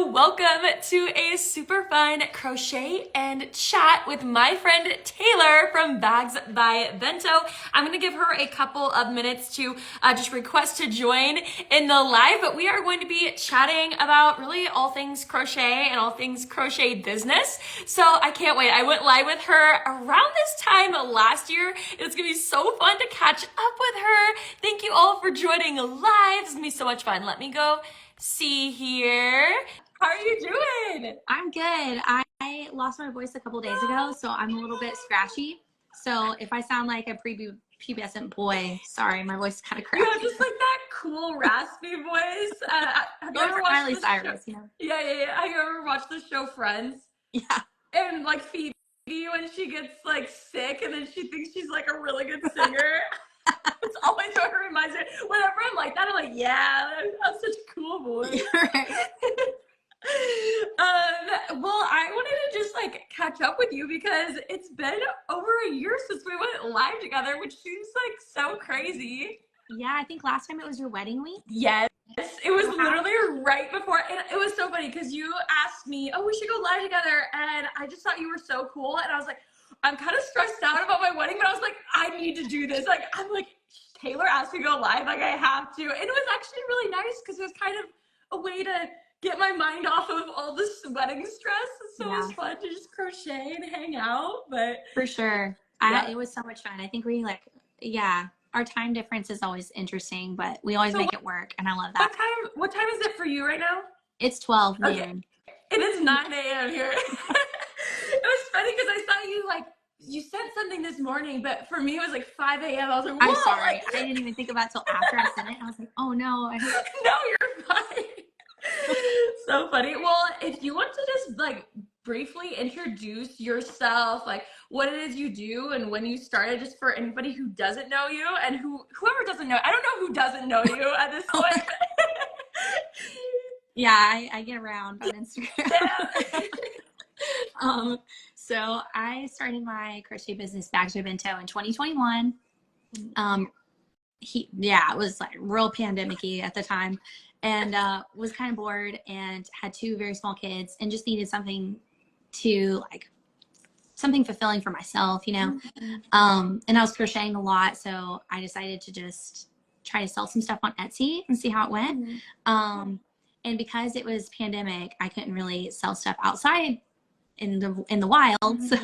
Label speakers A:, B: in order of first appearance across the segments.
A: welcome to a super fun crochet and chat with my friend Taylor from Bags by Bento. I'm going to give her a couple of minutes to just request to join in the live, but we are going to be chatting about really all things crochet and all things crochet business. So I can't wait. I went live with her around this time last year. It's going to be so fun to catch up with her. Thank you all for joining live. It's going to be so much fun. Let me go see here. How are you doing?
B: I'm good. I lost my voice a couple days ago, so I'm a little bit scratchy. So if I sound like a prepubescent boy, sorry, my voice is kind of cracky.
A: You have just like that cool raspy voice. Have you ever watched
B: Miley Cyrus,
A: show? Yeah. Have you ever watched the show Friends?
B: Yeah.
A: And like Phoebe, when she gets like sick and then she thinks she's like a really good singer. It's always what it reminds me. Whenever I'm like that, I'm like, yeah, that's such a cool voice.
B: Right.
A: Well, I wanted to just like catch up with you because it's been over a year since we went live together, which seems like so crazy.
B: Yeah, I think last time it was your wedding week.
A: Yes, it was literally right before, and it was so funny because you asked me, oh, we should go live together, and I just thought you were so cool, and I was like, I'm kind of stressed out about my wedding, but I was like, I need to do this. Like, I'm like, Taylor asked me to go live, like I have to. And it was actually really nice because it was kind of a way to get my mind off of all this wedding stress. So it was fun to just crochet and hang out. But
B: for sure.
A: Yeah.
B: It was so much fun. I think we our time difference is always interesting, but we always make it work, and I love that.
A: What time is it for you right now?
B: It's 12 noon.
A: Okay. It is 9 a.m. here. It was funny because I saw you sent something this morning, but for me it was like 5 a.m. I was like, whoa.
B: I'm sorry. I didn't even think about it till after I sent it. I was like, oh no.
A: No, you're fine. So funny. Well, if you want to just like briefly introduce yourself, like what it is you do and when you started, just for anybody who doesn't know you and whoever doesn't know, I don't know who doesn't know you at this point.
B: Yeah, I get around on Instagram. So I started my crochet business, Bags By Bento, in 2021. It was like real pandemic-y at the time, and was kind of bored and had two very small kids and just needed something fulfilling for myself, you know. And I was crocheting a lot, so I decided to just try to sell some stuff on Etsy and see how it went. And because it was pandemic, I couldn't really sell stuff outside in the wild. So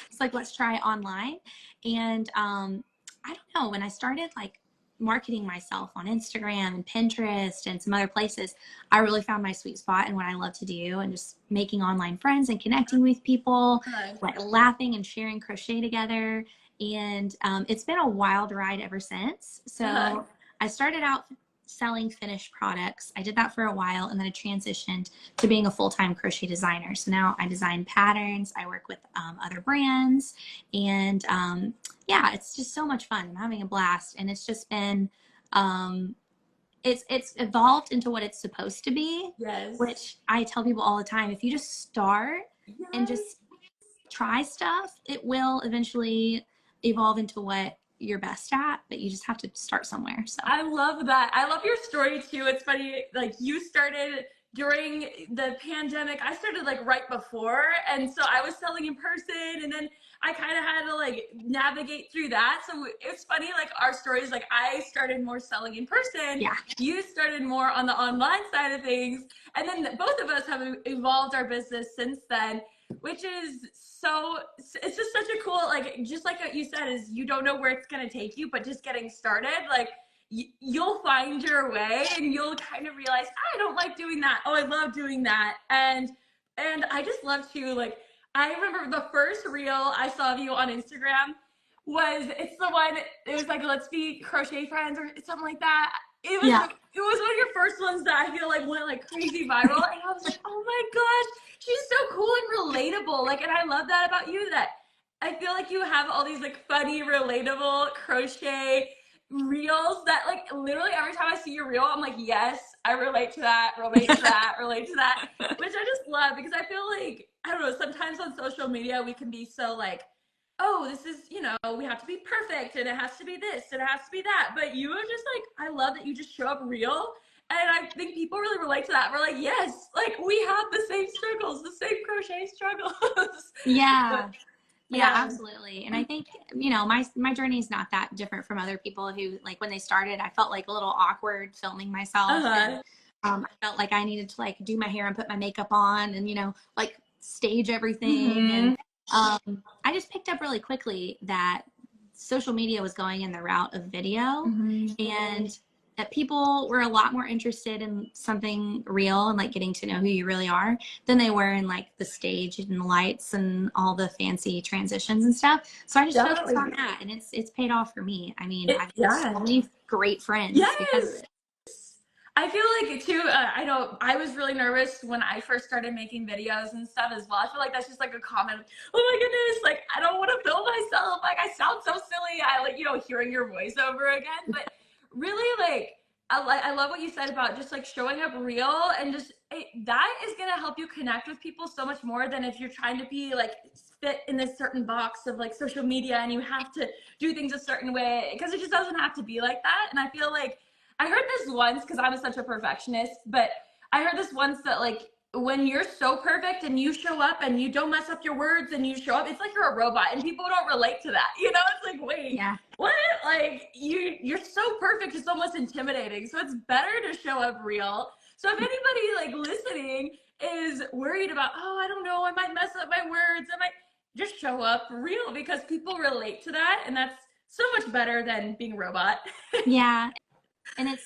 B: it's like, let's try online. And I don't know, when I started like marketing myself on Instagram and Pinterest and some other places, I really found my sweet spot and what I love to do, and just making online friends and connecting with people, like laughing and sharing crochet together. And it's been a wild ride ever since. So I started out selling finished products. I did that for a while, and then I transitioned to being a full-time crochet designer. So now I design patterns, I work with other brands, and it's just so much fun. I'm having a blast, and it's just been it's evolved into what it's supposed to be.
A: Yes.
B: Which I tell people all the time, if you just start and just try stuff, it will eventually evolve into what you're best at, but you just have to start somewhere. So
A: I love that. I love your story too. It's funny, like you started during the pandemic. I started like right before, and so I was selling in person, and then I kind of had to like navigate through that. So it's funny, like our stories, like I started more selling in person.
B: Yeah.
A: You started more on the online side of things, and then both of us have evolved our business since then, which is it's just such a cool, like, just like what you said, is you don't know where it's going to take you, but just getting started, like you'll find your way, and you'll kind of realize, I don't like doing that. Oh, I love doing that. And I just love to, like, I remember the first reel I saw of you on Instagram it's the one, it was like, let's be crochet friends or something like that. It was it was one of your first ones that I feel like went like crazy viral, and I was like, oh my gosh, she's so cool and relatable. Like, and I love that about you, that I feel like you have all these like funny, relatable crochet reels that like literally every time I see your reel, I'm like, yes, I relate to that, relate to that, relate to that, which I just love, because I feel like, I don't know, sometimes on social media we can be so like, oh, this is, you know, we have to be perfect and it has to be this and it has to be that. But you are just like, I love that you just show up real And I think people really relate to that. We're like, yes, like we have the same struggles, the same crochet struggles.
B: Yeah.
A: But,
B: Yeah, absolutely. And I think, you know, my journey is not that different from other people who, like, when they started, I felt like a little awkward filming myself. And I felt like I needed to like do my hair and put my makeup on and, you know, like stage everything. And I just picked up really quickly that social media was going in the route of video, and that people were a lot more interested in something real and like getting to know who you really are than they were in like the stage and the lights and all the fancy transitions and stuff. So I just focused on that, and it's paid off for me. I mean, I've got so many great friends because of it.
A: I feel like too, I know I was really nervous when I first started making videos and stuff as well. I feel like that's just like a common, oh my goodness, like I don't want to film myself. Like I sound so silly. I like, you know, hearing your voice over again. But really like, I love what you said about just like showing up real, and just that is going to help you connect with people so much more than if you're trying to be like fit in this certain box of like social media and you have to do things a certain way, because it just doesn't have to be like that. And I feel like I heard this once, because I was such a perfectionist, but I heard this once that like when you're so perfect and you show up and you don't mess up your words and you show up, it's like you're a robot, and people don't relate to that. You know, it's like, wait, what? Like you're so perfect, it's almost intimidating. So it's better to show up real. So if anybody like listening is worried about, oh, I don't know, I might mess up my words, I might just show up real, because people relate to that, and that's so much better than being a robot.
B: Yeah. And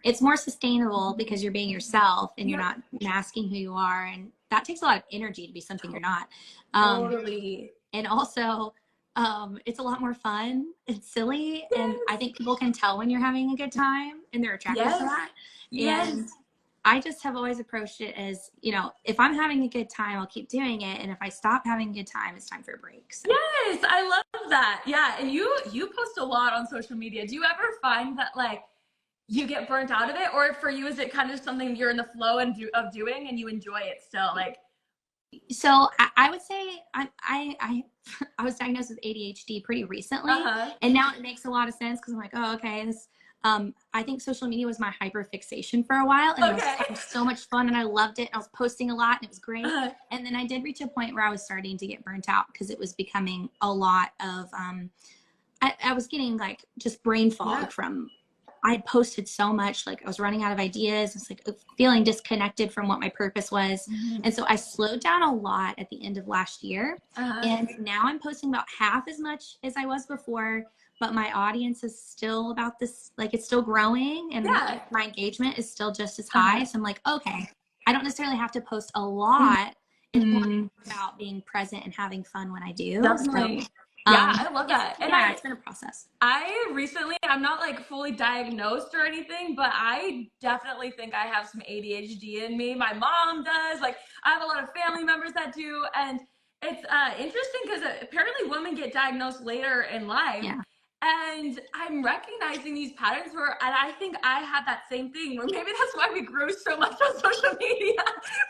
B: it's more sustainable because you're being yourself and you're not masking who you are, and that takes a lot of energy to be something you're not.
A: Totally.
B: And also, it's a lot more fun and silly, and I think people can tell when you're having a good time and they're attracted to that. And I just have always approached it as, you know, if I'm having a good time, I'll keep doing it, and if I stop having a good time, it's time for a break. So.
A: Yes, I love that. Yeah, and you post a lot on social media. Do you ever find that like you get burnt out of it, or for you is it kind of something you're in the flow of doing and you enjoy it still? Like,
B: so I would say I was diagnosed with ADHD pretty recently, and now it makes a lot of sense because I'm like, oh, okay, this. I think social media was my hyperfixation for a while, and it was having so much fun, and I loved it. I was posting a lot, and it was great. And then I did reach a point where I was starting to get burnt out because it was becoming a lot of. I was getting like just brain fog from. I had posted so much, like I was running out of ideas. I was like feeling disconnected from what my purpose was. And so I slowed down a lot at the end of last year. And now I'm posting about half as much as I was before, but my audience is still about this, like it's still growing, and my engagement is still just as high. So I'm like, okay, I don't necessarily have to post a lot. It's more about being present and having fun when I do.
A: Definitely.
B: So,
A: I love that. And
B: it's been a process.
A: I recently, I'm not like fully diagnosed or anything, but I definitely think I have some ADHD in me. My mom does. Like, I have a lot of family members that do. And it's interesting because apparently women get diagnosed later in life. And I'm recognizing these patterns and I think I had that same thing, where maybe that's why we grew so much on social media.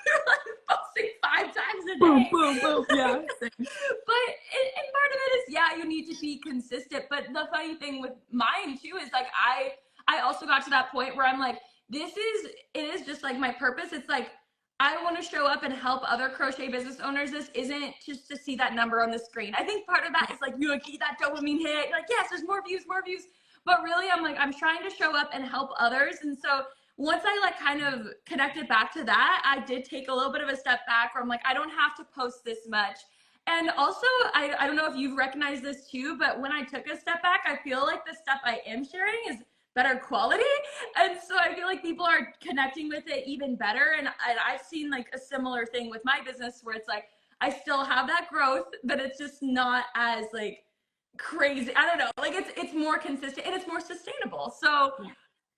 A: We're like posting 5 times a day.
B: Boom, boom, boom. Yeah.
A: But and part of it is, you need to be consistent. But the funny thing with mine too is like I also got to that point where I'm like, it is just like my purpose. It's like, I want to show up and help other crochet business owners. This isn't just to see that number on the screen. I think part of that is like, you like get that dopamine hit. You're like, yes, there's more views. But really, I'm like, I'm trying to show up and help others. And so once I like kind of connected back to that, I did take a little bit of a step back where I'm like, I don't have to post this much. And also, I don't know if you've recognized this too, but when I took a step back, I feel like the stuff I am sharing is better quality. And so I feel like people are connecting with it even better. And I've seen like a similar thing with my business where it's like, I still have that growth, but it's just not as like crazy. I don't know, like it's more consistent and it's more sustainable. So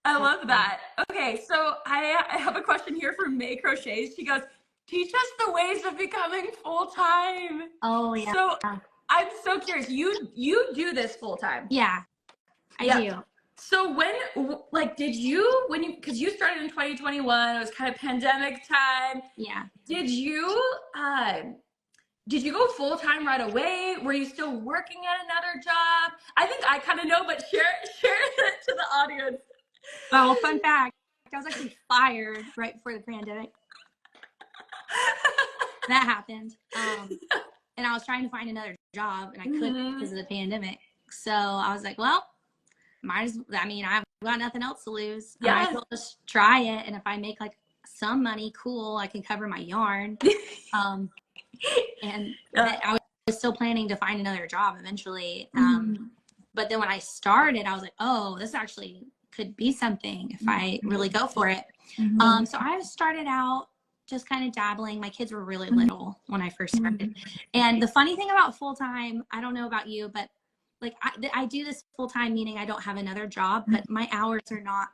A: I love that. Okay, so I have a question here from May Crochets. She goes, teach us the ways of becoming full-time.
B: Oh yeah.
A: So I'm so curious. You do this full-time?
B: Yeah, I do.
A: So because you started in 2021, it was kind of pandemic time.
B: Yeah.
A: Did you go full-time right away? Were you still working at another job? I think I kind of know, but share it to the audience.
B: Well, fun fact, I was actually fired right before the pandemic. That happened. And I was trying to find another job and I couldn't because of the pandemic. So I was like, well, I've got nothing else to lose. I might as well just try it. And if I make like some money, cool, I can cover my yarn. And I was still planning to find another job eventually. But then when I started, I was like, oh, this actually could be something if I really go for it. So I started out just kind of dabbling. My kids were really little when I first started. And the funny thing about full-time, I don't know about you, but like I do this full-time, meaning I don't have another job, but my hours are not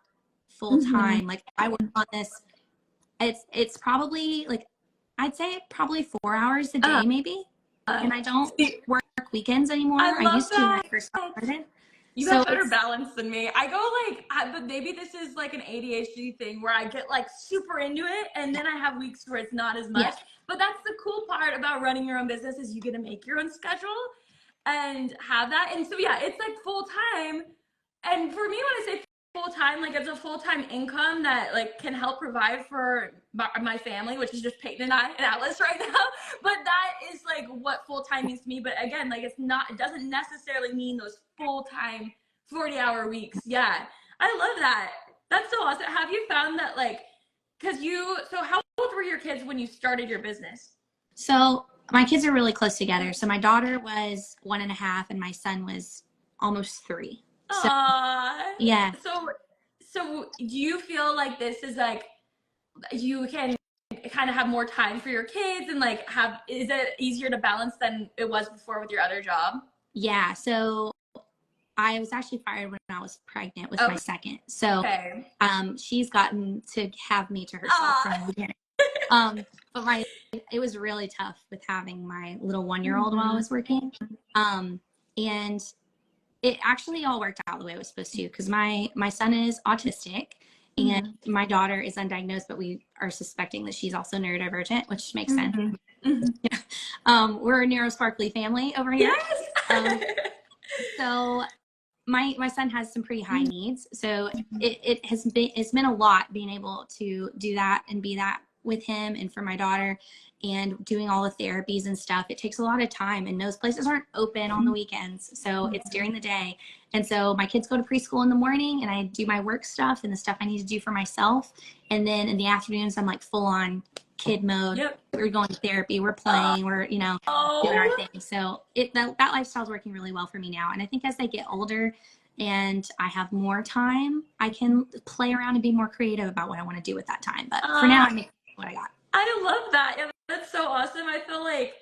B: full-time. Like I work on this, it's probably like, I'd say probably 4 hours a day maybe. And I don't work weekends anymore. I used to when I first started.
A: You have better balance than me. I go like, but maybe this is like an ADHD thing where I get like super into it and then I have weeks where it's not as much. But that's the cool part about running your own business is you get to make your own schedule and have that. And so, yeah, it's like full time. And for me, when I say full time, like it's a full time income that like can help provide for my family, which is just Peyton and I and Alice right now. But that is like what full time means to me. But again, like it doesn't necessarily mean those full time 40-hour weeks. Yeah, I love that. That's so awesome. Have you found that like, so how old were your kids when you started your business?
B: So my kids are really close together. So my daughter was 1.5 and my son was almost 3. So, yeah.
A: So do you feel like this is like, you can kind of have more time for your kids and like is it easier to balance than it was before with your other job?
B: Yeah. So I was actually fired when I was pregnant with my second. So, she's gotten to have me to herself from the beginning. But it was really tough with having my little 1-year-old while I was working. And it actually all worked out the way it was supposed to, because my son is autistic and my daughter is undiagnosed, but we are suspecting that she's also neurodivergent, which makes sense. We're a neurosparkly family over here. So my son has some pretty high needs. So it's been a lot being able to do that and be that with him and for my daughter and doing all the therapies and stuff. It takes a lot of time and those places aren't open on the weekends. So it's during the day. And so my kids go to preschool in the morning and I do my work stuff and the stuff I need to do for myself. And then in the afternoons, I'm like full on kid mode. We're going to therapy, we're playing, we're, doing our thing. So that lifestyle's working really well for me now. And I think as they get older and I have more time, I can play around and be more creative about what I want to do with that time. But for now, I make what I got.
A: I love that. Yeah, that's so awesome. I feel like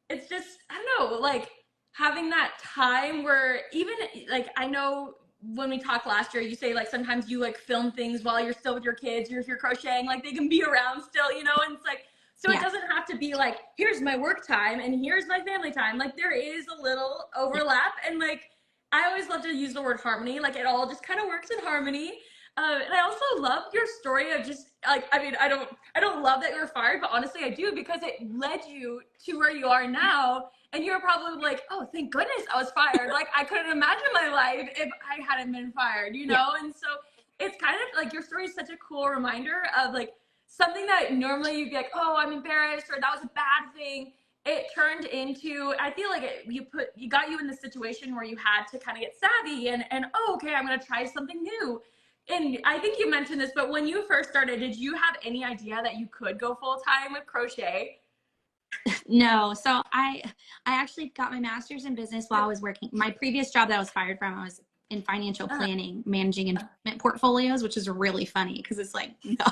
A: it's just, I don't know, like having that time where even like, I know when we talked last year, you say like sometimes you like film things while you're still with your kids, or if you're crocheting, like they can be around still, and it's like, so it doesn't have to be like, here's my work time and here's my family time. Like there is a little overlap, and like, I always love to use the word harmony. Like it all just kind of works in harmony. And I also love your story of just like, I mean, I don't love that you were fired, but honestly I do, because it led you to where you are now. And you're probably like, oh, thank goodness I was fired. Like I couldn't imagine my life if I hadn't been fired, And so it's kind of like your story is such a cool reminder of like something that normally you'd be like, oh, I'm embarrassed, or that was a bad thing. It turned into, I feel like you got you in the situation where you had to kind of get savvy and oh, okay, I'm going to try something new. And I think you mentioned this, but when you first started, did you have any idea that you could go full time with crochet?
B: No. So I actually got my master's in business while I was working. My previous job that I was fired from, I was in financial planning, managing investment portfolios, which is really funny because it's like, no,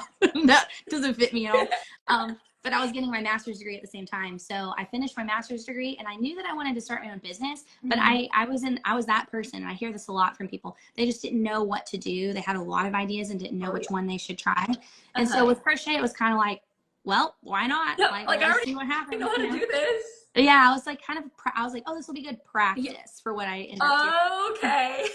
B: that doesn't fit me at all. But I was getting my master's degree at the same time. So I finished my master's degree and I knew that I wanted to start my own business, but I was that person. And I hear this a lot from people. They just didn't know what to do. They had a lot of ideas and didn't know which one they should try. And so with crochet, it was kind of like, well, why not?
A: Like I already see what happens. I know how to do this.
B: Yeah, I was like I was like, oh, this will be good practice for what I ended up doing.
A: Okay.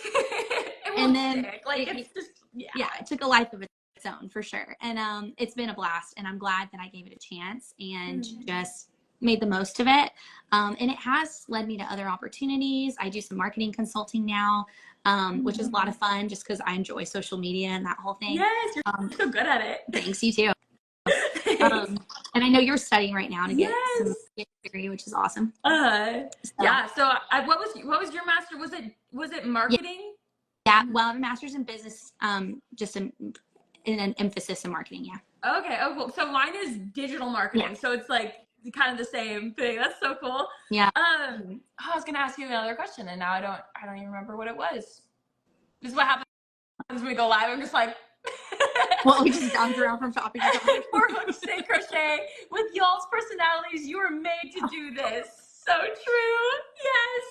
B: And then
A: it
B: took a life of its own for sure. And it's been a blast, and I'm glad that I gave it a chance and just made the most of it. And it has led me to other opportunities. I do some marketing consulting now, which is a lot of fun just because I enjoy social media and that whole thing.
A: Yes, you're so good at it.
B: Thanks, you too. And I know you're studying right now to get some degree, which is awesome.
A: Yeah. So what was your master? Was it marketing?
B: Yeah. Well, I have a master's in business, just in an emphasis in marketing. Yeah.
A: Okay. Oh, cool. So mine is digital marketing. So it's like kind of the same thing. That's so cool.
B: Yeah.
A: I was gonna ask you another question, and now I don't even remember what it was. This is what happens when we go live. I'm just like.
B: Well, we just bounce around from topic to topic.
A: For Crochet Crochet, with y'all's personalities, you were made to do this. So true. Yes.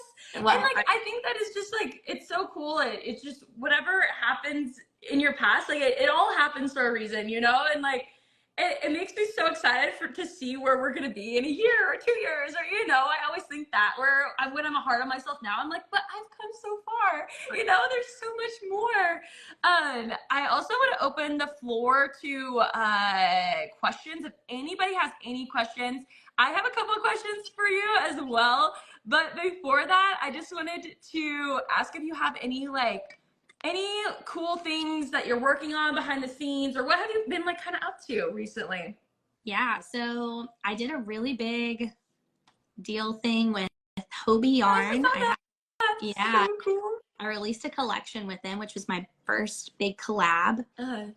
A: Well, and like I think that is just like, it's so cool. It's just whatever happens in your past, like it all happens for a reason, you know? And like it makes me so excited to see where we're gonna be in a year or 2 years, or you know, I always think that when I'm hard on myself now, I'm like, but I've come so far, you know, there's so much more. I also want to open the floor to questions. If anybody has any questions, I have a couple of questions for you as well. But before that, I just wanted to ask if you have any cool things that you're working on behind the scenes, or what have you been like kind of up to recently?
B: Yeah, so I did a really big deal thing with Hobie Yarn.
A: Yeah, so cool.
B: I released a collection with them, which was my first big collab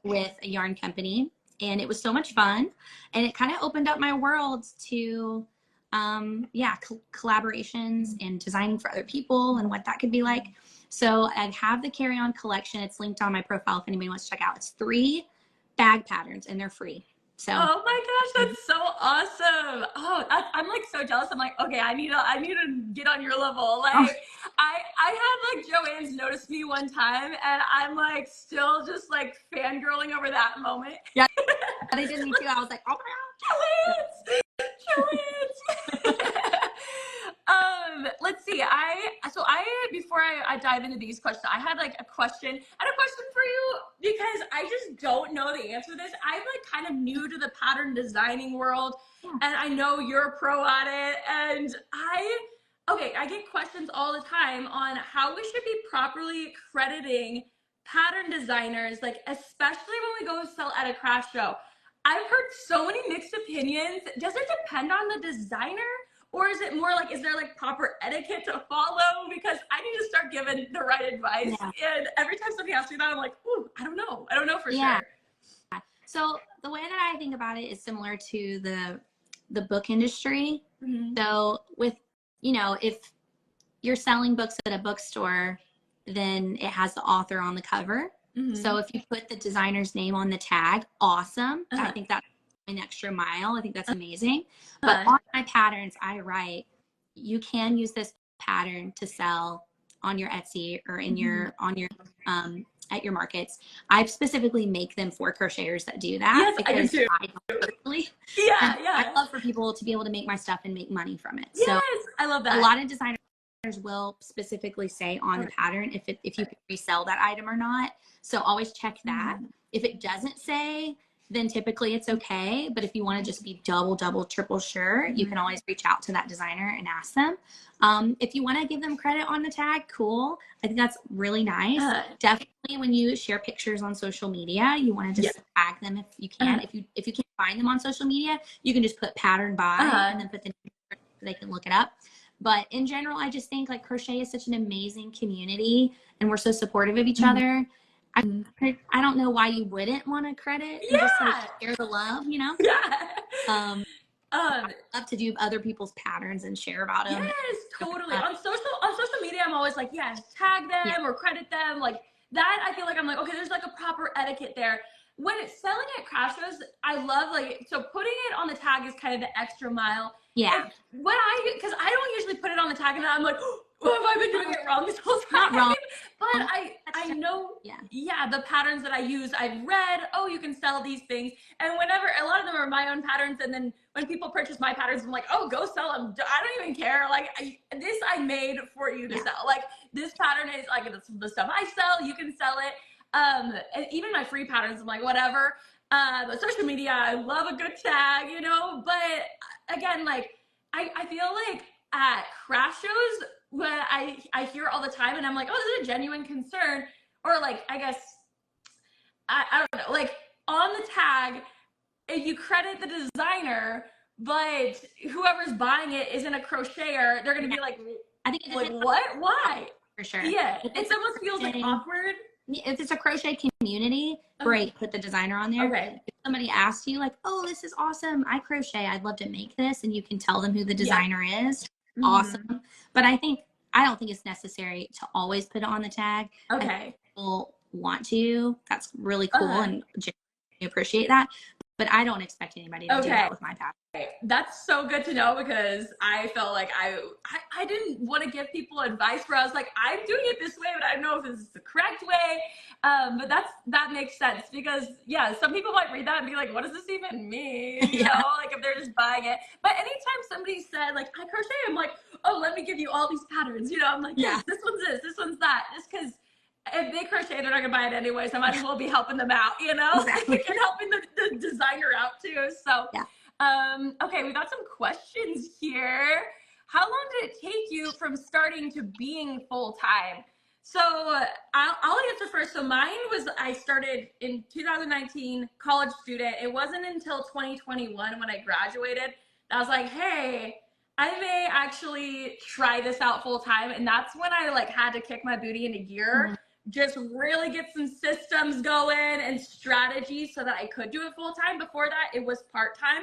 B: with a yarn company, and it was so much fun, and it kind of opened up my world to collaborations and designing for other people and what that could be like. So I have the carry-on collection. It's linked on my profile if anybody wants to check out. It's 3 bag patterns and they're free. So
A: oh my gosh, that's so awesome. Oh, I'm like so jealous. I'm like, okay, I need to get on your level. Like I had like Joanne's noticed me one time, and I'm like still just like fangirling over that moment.
B: Yeah, they did me too. I was like, oh my
A: God, Joanne's. Let's see. Before I dive into these questions, I had a question for you, because I just don't know the answer to this. I'm like kind of new to the pattern designing world, and I know you're a pro at it, and I get questions all the time on how we should be properly crediting pattern designers, like especially when we go sell at a craft show. I've heard so many mixed opinions. Does it depend on the designer? Or is it more like, is there like proper etiquette to follow? Because I need to start giving the right advice. Yeah. And every time somebody asks me that, I'm like, ooh, I don't know for sure.
B: So the way that I think about it is similar to the book industry. Mm-hmm. So with, you know, if you're selling books at a bookstore, then it has the author on the cover. Mm-hmm. So if you put the designer's name on the tag, awesome. I think that's an extra mile. I think that's amazing. But on my patterns, I write, you can use this pattern to sell on your Etsy or in your at your markets. I specifically make them for crocheters that do that.
A: Yes, I do too.
B: I love for people to be able to make my stuff and make money from it.
A: Yes, so I love that.
B: A lot of designers will specifically say on the pattern if you can resell that item or not. So always check that. If it doesn't say, then typically it's okay. But if you want to just be double, triple sure, you can always reach out to that designer and ask them. If you want to give them credit on the tag, cool. I think that's really nice. Definitely when you share pictures on social media, you want to just tag them if you can. If you can't find them on social media, you can just put pattern by and then put the name so they can look it up. But in general, I just think like crochet is such an amazing community, and we're so supportive of each other. I don't know why you wouldn't want to credit and just like share the love, you know? I love to do other people's patterns and share about them.
A: Yes, totally. On social media, I'm always like, tag them or credit them. Like that, I feel like I'm like, okay, there's like a proper etiquette there. When it's selling at craft shows, I love so putting it on the tag is kind of the extra mile. Yeah. Because I don't usually put it on the tag and I'm like, oh, have I been doing it wrong this whole time?
B: Not wrong.
A: But I know, the patterns that I use, I've read, you can sell these things. And a lot of them are my own patterns. And then when people purchase my patterns, I'm like, go sell them. I don't even care. Like this I made for you to sell. Like this pattern is like the stuff I sell, you can sell it. And even my free patterns, I'm like, whatever. But social media, I love a good tag, you know, but again, like I feel like at craft shows, when I hear all the time and I'm like, oh, this is a genuine concern, or like, I guess, I don't know, like on the tag, if you credit the designer, but whoever's buying it isn't a crocheter, they're going to be like,
B: I think it
A: like,
B: depends
A: what? Why?
B: for sure.
A: Yeah. It almost feels like awkward.
B: If it's a crochet community, great, put the designer on there.
A: Okay.
B: If somebody asks you like, oh, this is awesome, I crochet, I'd love to make this, and you can tell them who the designer is, awesome. But I don't think it's necessary to always put it on the tag.
A: Okay.
B: People want to, that's really cool, and I appreciate that. But I don't expect anybody to do that with my pattern.
A: That's so good to know, because I felt like I didn't want to give people advice where I was like, I'm doing it this way, but I don't know if this is the correct way. But that makes sense, because yeah, some people might read that and be like, what does this even mean? You know, like if they're just buying it. But anytime somebody said like, I crochet, I'm like, oh, let me give you all these patterns. You know, I'm like, yes, this one's this one's that. Just because if they crochet, they're not gonna buy it anyway, so I might as well be helping them out, you know, and helping the designer out too. So okay, we got some questions here. How long did it take you from starting to being full-time? So I'll answer first. So mine was, I started in 2019, college student. It wasn't until 2021 when I graduated that I was like, hey, I may actually try this out full-time. And that's when I like had to kick my booty into gear, just really get some systems going and strategies so that I could do it full-time. Before that, it was part-time.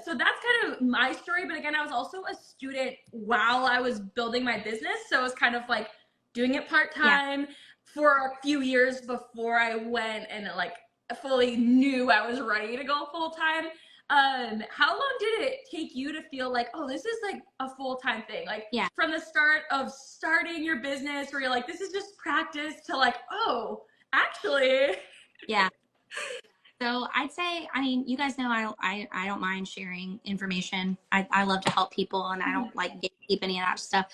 A: So that's kind of my story. But again, I was also a student while I was building my business. So it was kind of like doing it part-time for a few years before I went and like fully knew I was ready to go full-time. How long did it take you to feel like, oh, this is like a full-time thing? Like from the start of starting your business where you're like, this is just practice, to like, oh, actually.
B: So I'd say, I mean, you guys know I don't mind sharing information. I love to help people, and I don't like gatekeep any of that stuff.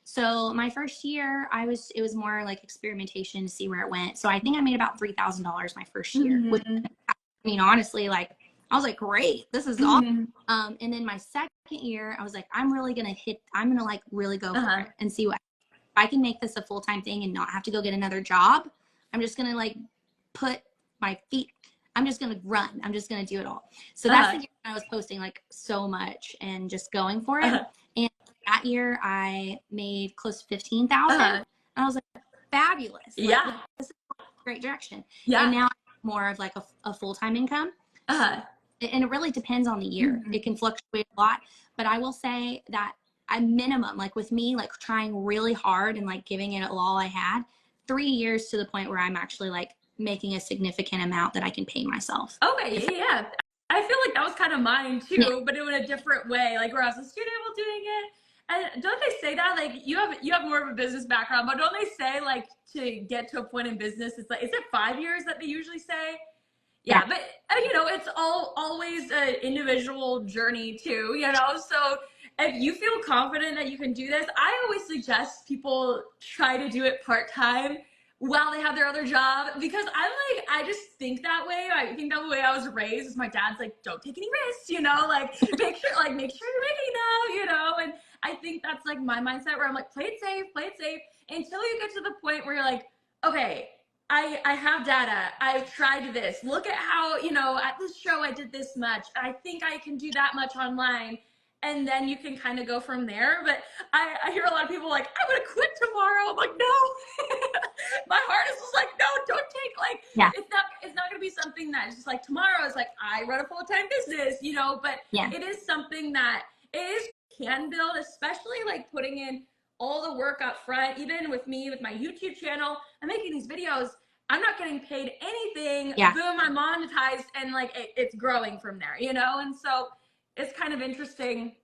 B: So my first year, it was more like experimentation to see where it went. So I think I made about $3,000 my first year, which, I mean, honestly, like, I was like, great, this is awesome. And then my second year, I was like, I'm gonna like really go for it and see if I can make this a full-time thing and not have to go get another job. I'm just gonna like put my feet, I'm just gonna run, I'm just gonna do it all. So that's the year I was posting like so much and just going for it. And that year I made close to 15,000. And I was like, fabulous. Like, this is a great direction. And now more of like a full-time income. And it really depends on the year. It can fluctuate a lot, but I will say that a minimum, like with me, like trying really hard and like giving it all I had, 3 years to the point where I'm actually like making a significant amount that I can pay myself.
A: Okay, yeah. I feel like that was kind of mine too, but in a different way. Like where I was a student while doing it. And don't they say that, like you have more of a business background, but don't they say like to get to a point in business, it's like, is it 5 years that they usually say? Yeah, but you know, it's always an individual journey too, you know. So if you feel confident that you can do this, I always suggest people try to do it part-time while they have their other job, because I just think that way. I think that the way I was raised is my dad's like, don't take any risks, you know, like make sure you're making now, you know. And I think that's like my mindset where I'm like, play it safe until you get to the point where you're like, okay, I have data. I've tried this. Look at how, you know, at this show I did this much. I think I can do that much online. And then you can kind of go from there. But I hear a lot of people like, I'm going to quit tomorrow. I'm like, no. My heart is just like, no, don't take like, it's not going to be something that's just like tomorrow is like, I run a full-time business, you know, but it is something that can build, especially like putting in all the work up front. Even with me, with my YouTube channel, I'm making these videos. I'm not getting paid anything. Boom, I'm monetized, and like it's growing from there, you know? And so it's kind of interesting.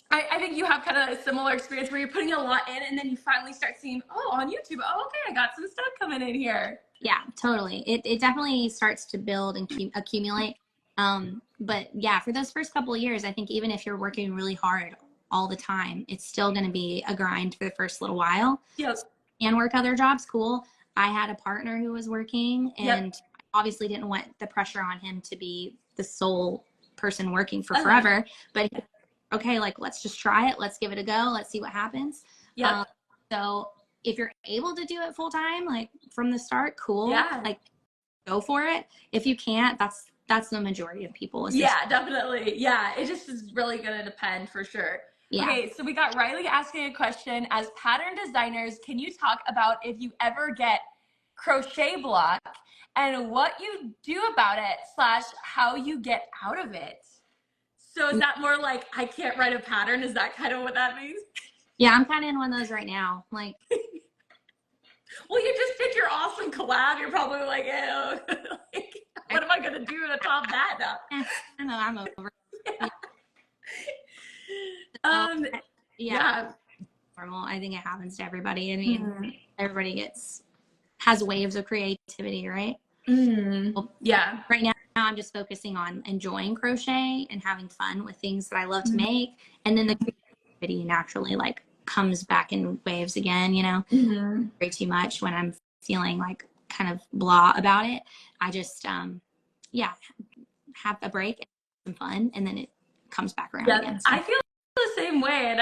A: I think you have kind of a similar experience where you're putting a lot in and then you finally start seeing, oh, on YouTube, oh, okay, I got some stuff coming in here.
B: Yeah, totally. It definitely starts to build and accumulate. But yeah, for those first couple of years, I think even if you're working really hard all the time, it's still going to be a grind for the first little while. And work other jobs, cool. I had a partner who was working, and obviously didn't want the pressure on him to be the sole person working for forever, but okay, like, let's just try it. Let's give it a go. Let's see what happens.
A: Yeah.
B: So if you're able to do it full time, like from the start, cool.
A: Yeah.
B: Like, go for it. If you can't, that's the majority of people.
A: Yeah, definitely. Yeah, it just is really gonna depend for sure.
B: Yeah.
A: Okay, so we got Riley asking a question. As pattern designers, can you talk about if you ever get crochet block and what you do about it / how you get out of it? So is that more like I can't write a pattern? Is that kind of what that means?
B: Yeah, I'm kind of in one of those right now. Like,
A: well, you just did your awesome collab. You're probably like, ew. Like, what am I gonna do to top that now?
B: I know, I'm over.
A: Yeah.
B: Yeah. Normal. I think it happens to everybody. I mean, everybody has waves of creativity, right? Well,
A: yeah.
B: Right now, I'm just focusing on enjoying crochet and having fun with things that I love to make, and then the creativity naturally like comes back in waves again. You know, very too much when I'm feeling like kind of blah about it. I just have a break and some fun, and then it comes back around again. So.
A: I feel the same way, and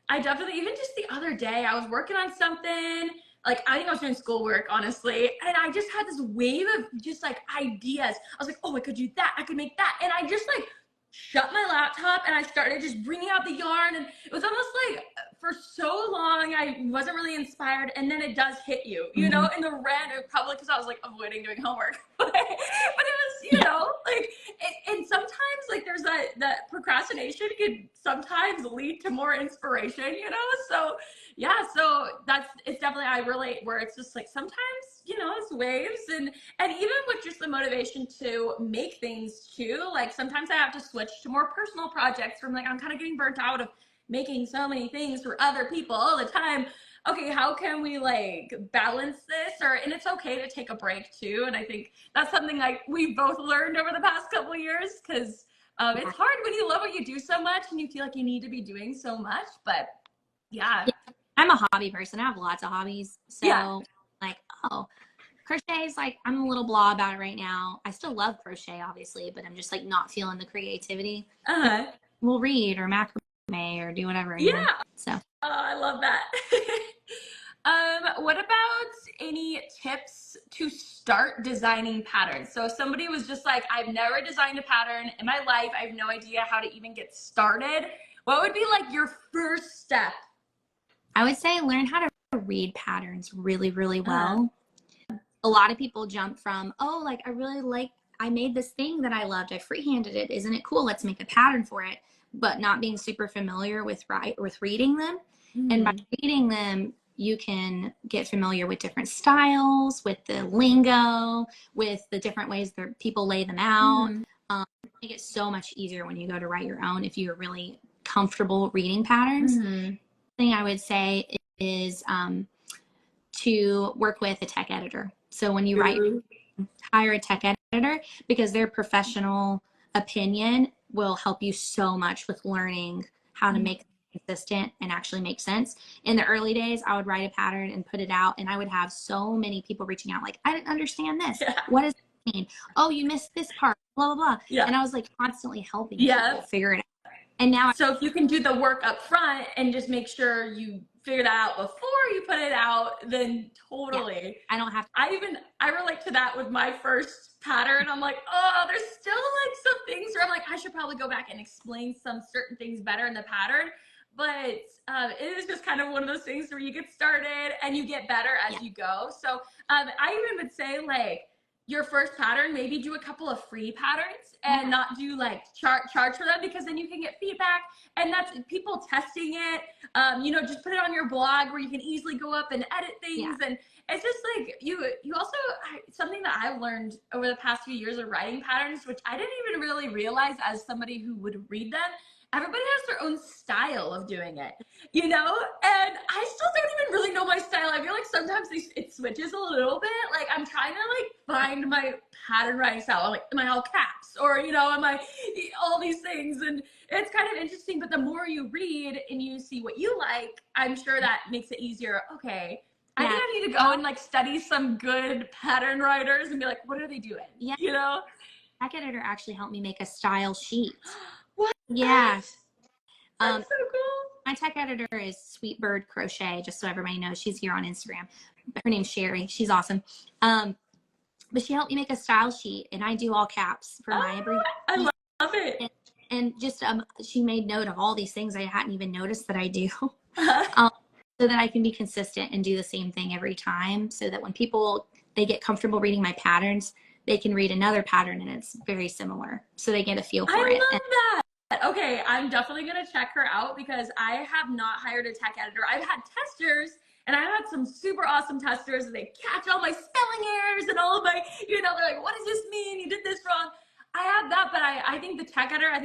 A: I definitely, even just the other day, I was working on something. Like, I think I was doing schoolwork, honestly, and I just had this wave of just like ideas. I was like, oh, I could do that, I could make that, and I just like shut my laptop and I started just bringing out the yarn, and it was almost like for so long I wasn't really inspired, and then it does hit you, you know, in the random, probably because I was like avoiding doing homework, but it was, you know, like, and sometimes like there's that procrastination can sometimes lead to more inspiration, you know, so yeah, so it's definitely, I relate, where it's just like sometimes, you know, it's waves, and even with just the motivation to make things too, like sometimes I have to switch to more personal projects from like, I'm kind of getting burnt out of making so many things for other people all the time. Okay, how can we like balance this? And it's okay to take a break too. And I think that's something like we both learned over the past couple of years, because it's hard when you love what you do so much and you feel like you need to be doing so much, but yeah.
B: I'm a hobby person. I have lots of hobbies. So like, crochet is like, I'm a little blah about it right now. I still love crochet, obviously, but I'm just like not feeling the creativity. We'll read or macrame or do whatever.
A: Yeah.
B: You know? So.
A: Oh, I love that. What about any tips to start designing patterns? So if somebody was just like, I've never designed a pattern in my life, I have no idea how to even get started, what would be like your first step?
B: I would say learn how to read patterns really, really well. A lot of people jump from, oh, like I made this thing that I loved. I freehanded it. Isn't it cool? Let's make a pattern for it. But not being super familiar with reading them. And by reading them, you can get familiar with different styles, with the lingo, with the different ways that people lay them out. Make it so much easier when you go to write your own if you're really comfortable reading patterns. Thing I would say is to work with a tech editor. So when you write, hire a tech editor, because their professional opinion will help you so much with learning how to make it consistent and actually make sense. In the early days, I would write a pattern and put it out, and I would have so many people reaching out like, I didn't understand this. What does it mean? Oh, you missed this part, blah, blah, blah. And I was like constantly helping people figure it out. And now, so
A: if you can do the work up front and just make sure you figure that out before you put it out, then totally.
B: I don't have to.
A: I relate to that with my first pattern. I'm like, oh, there's still like some things where I'm like, I should probably go back and explain some certain things better in the pattern. But it is just kind of one of those things where you get started and you get better as you go. So I even would say like, your first pattern, maybe do a couple of free patterns and not do like charge for them, because then you can get feedback, and that's people testing it. You know, just put it on your blog where you can easily go up and edit things. And it's just like you also, something that I've learned over the past few years of writing patterns, which I didn't even really realize as somebody who would read them. Everybody has their own style of doing it, you know? And I still don't even really know my style. I feel like sometimes it switches a little bit. Like I'm trying to like find my pattern writing style. I'm like, am I all caps? Or, you know, am I all these things? And it's kind of interesting, but the more you read and you see what you like, I'm sure that makes it easier. Okay, I think I need to go and like study some good pattern writers and be like, what are they doing? You know?
B: Tech editor actually helped me make a style sheet.
A: What?
B: Yeah.
A: That's so cool.
B: My tech editor is Sweetbird Crochet, just so everybody knows. She's here on Instagram. Her name's Sherry. She's awesome. But she helped me make a style sheet, and I do all caps for my abbreviation.
A: I love it.
B: And just she made note of all these things I hadn't even noticed that I do. So that I can be consistent and do the same thing every time, so that when they get comfortable reading my patterns, they can read another pattern and it's very similar, so they get a feel for it.
A: I love that. Okay, I'm definitely gonna check her out because I have not hired a tech editor. I've had testers, and I've had some super awesome testers, and they catch all my spelling errors and all of my, they're like, what does this mean? You did this wrong. I have that, but I think the tech editor, I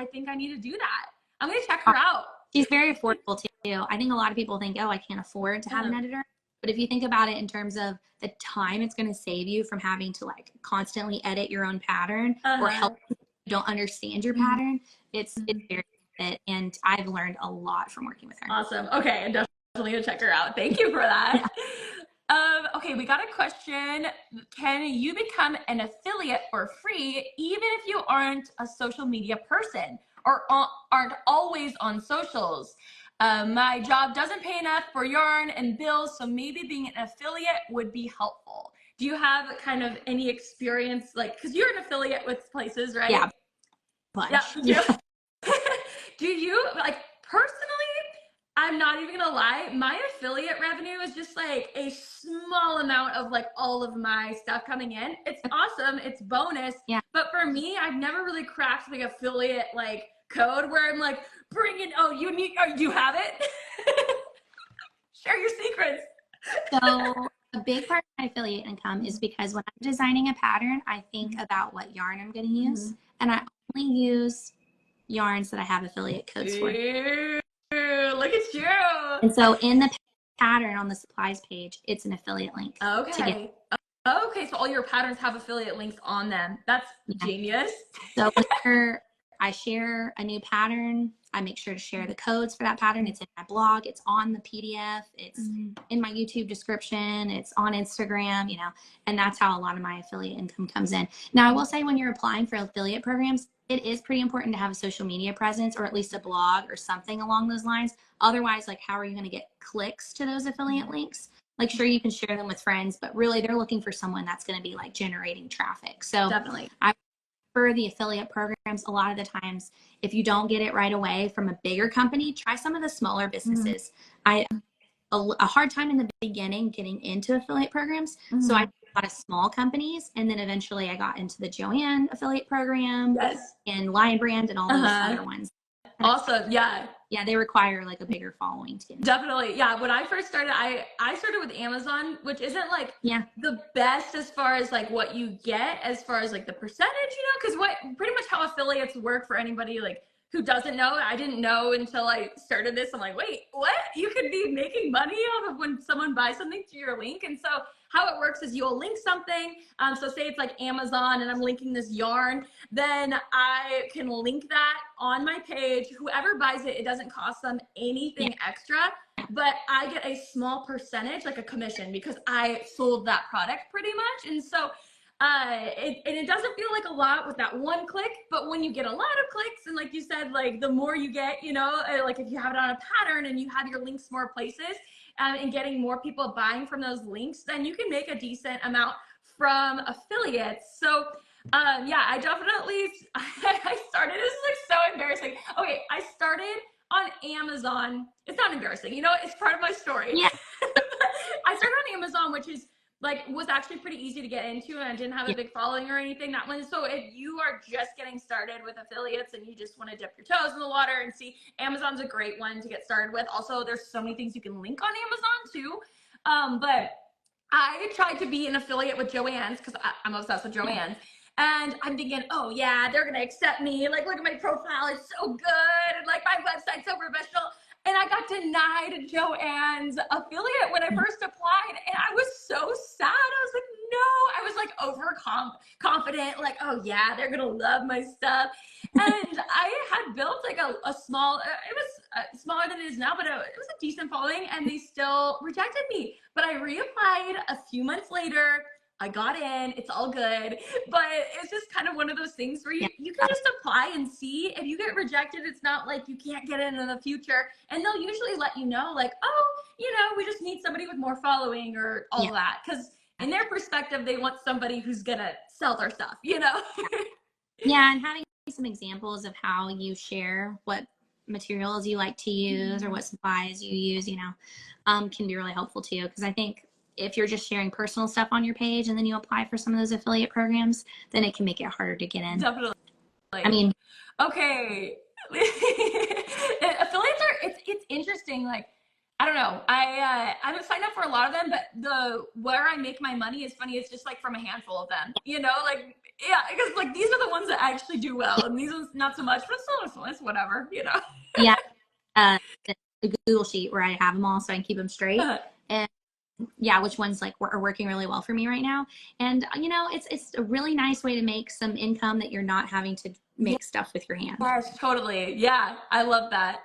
A: think I need to do that. I'm gonna check her out.
B: She's very affordable too. I think a lot of people think, oh, I can't afford to have an editor. But if you think about it in terms of the time it's going to save you from having to like constantly edit your own pattern or help you don't understand your pattern, it's very worth it. And I've learned a lot from working with her.
A: Awesome. Okay, I'm definitely gonna check her out. Thank you for that. Okay, we got a question. Can you become an affiliate for free even if you aren't a social media person or aren't always on socials? My job doesn't pay enough for yarn and bills, so maybe being an affiliate would be helpful. Do you have kind of any experience, like, because you're an affiliate with places, right?
B: Yeah.
A: Yeah. Do you, like, personally, I'm not even gonna lie, my affiliate revenue is just like a small amount of like all of my stuff coming in. It's awesome, it's bonus.
B: Yeah.
A: But for me, I've never really cracked like affiliate like code where I'm like, bring it, do you have it? Share your secrets.
B: So a big part of my affiliate income is because when I'm designing a pattern, I think about what yarn I'm going to use, and I only use yarns that I have affiliate codes for.
A: Look at you.
B: And so in the pattern on the supplies page, it's an affiliate link.
A: Okay. Okay, so all your patterns have affiliate links on them. That's genius.
B: So whenever I share a new pattern, I make sure to share the codes for that pattern. It's in my blog, it's on the PDF, it's in my YouTube description, it's on Instagram, and that's how a lot of my affiliate income comes in. Now, I will say when you're applying for affiliate programs, it is pretty important to have a social media presence or at least a blog or something along those lines. Otherwise, like, how are you going to get clicks to those affiliate links? Like, sure, you can share them with friends, but really they're looking for someone that's going to be like generating traffic. So
A: definitely.
B: For the affiliate programs, a lot of the times, if you don't get it right away from a bigger company, try some of the smaller businesses. I had a hard time in the beginning getting into affiliate programs. So I did a lot of small companies, and then eventually I got into the Joanne affiliate program and Lion Brand and all those other ones.
A: Awesome. Yeah.
B: Yeah, they require like a bigger following to get into.
A: Definitely. Yeah. When I first started, I started with Amazon, which isn't like the best as far as like what you get as far as like the percentage, because pretty much how affiliates work for anybody like who doesn't know. I didn't know until I started this. I'm like, wait, what? You could be making money off of when someone buys something to your link. And so how it works is you'll link something. So say it's like Amazon and I'm linking this yarn, then I can link that on my page. Whoever buys it, it doesn't cost them anything extra, but I get a small percentage, like a commission, because I sold that product pretty much. And so it doesn't feel like a lot with that one click, but when you get a lot of clicks, and like you said, like the more you get, like if you have it on a pattern and you have your links more places, and getting more people buying from those links, then you can make a decent amount from affiliates. So I definitely, I started, this is like so embarrassing. Okay, I started on Amazon. It's not embarrassing, it's part of my story.
B: Yeah.
A: I started on Amazon, which is was actually pretty easy to get into, and I didn't have a big following or anything. That one. So if you are just getting started with affiliates and you just want to dip your toes in the water and see, Amazon's a great one to get started with. Also, there's so many things you can link on Amazon too. But I tried to be an affiliate with Joann's because I'm obsessed with Joann's. And I'm thinking, oh yeah, they're going to accept me. Like, look at my profile. It's so good. And like my website's so professional. And I got denied Joann's affiliate when I first applied. And I was so sad. I was like, no. I was like overconfident. Like, oh yeah, they're going to love my stuff. And I had built like a small, it was smaller than it is now, but it was a decent following. And they still rejected me. But I reapplied a few months later. I got in, it's all good. But it's just kind of one of those things where
B: Yeah.
A: you can just apply and see. If you get rejected, it's not like you can't get in the future. And they'll usually let you know, like, oh, you know, we just need somebody with more following or all that. Because in their perspective, they want somebody who's gonna sell their stuff, you know?
B: Yeah, and having some examples of how you share what materials you like to use or what supplies you use, you know, can be really helpful too. Because I think if you're just sharing personal stuff on your page and then you apply for some of those affiliate programs, then it can make it harder to get in.
A: Definitely.
B: I mean,
A: okay. Affiliates are, it's interesting. Like, I don't know. I haven't signed up for a lot of them, but where I make my money is funny. It's just like from a handful of them, you know, like, yeah, because like these are the ones that actually do well, and these ones not so much, but still it's whatever, you know.
B: Yeah, the Google sheet where I have them all so I can keep them straight. And yeah, which ones like are working really well for me right now. And you know, it's a really nice way to make some income that you're not having to make stuff with your hands.
A: Yes, totally. Yeah, I love that.